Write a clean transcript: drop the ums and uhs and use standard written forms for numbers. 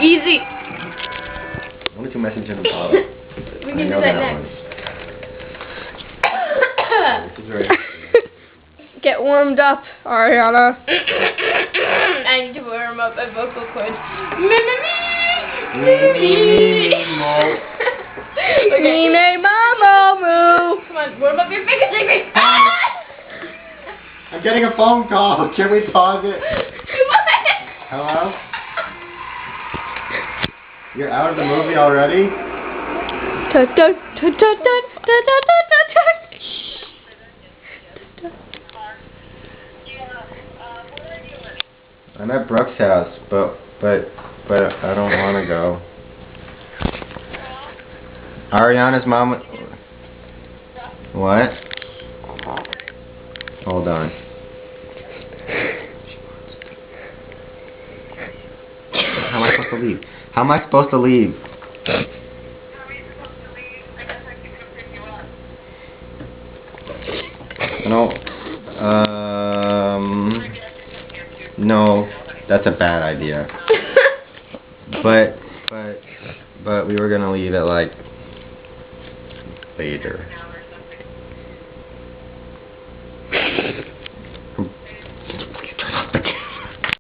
Easy. Why don't you message in the bottle? We can do that next. This is very Get warmed up, Ariana. I need to warm up my vocal cords. Me. Okay. Me, mama, moo. Come on, warm up your fingers, Avery. I'm getting a phone call. Can we pause it? Hello? You're out of the movie already? I'm at Brooke's house, but I don't want to go. Ariana's mom. What? Hold on. How am I supposed to leave? How am I supposed to leave? No. No, that's a bad idea. But we were gonna leave it like later.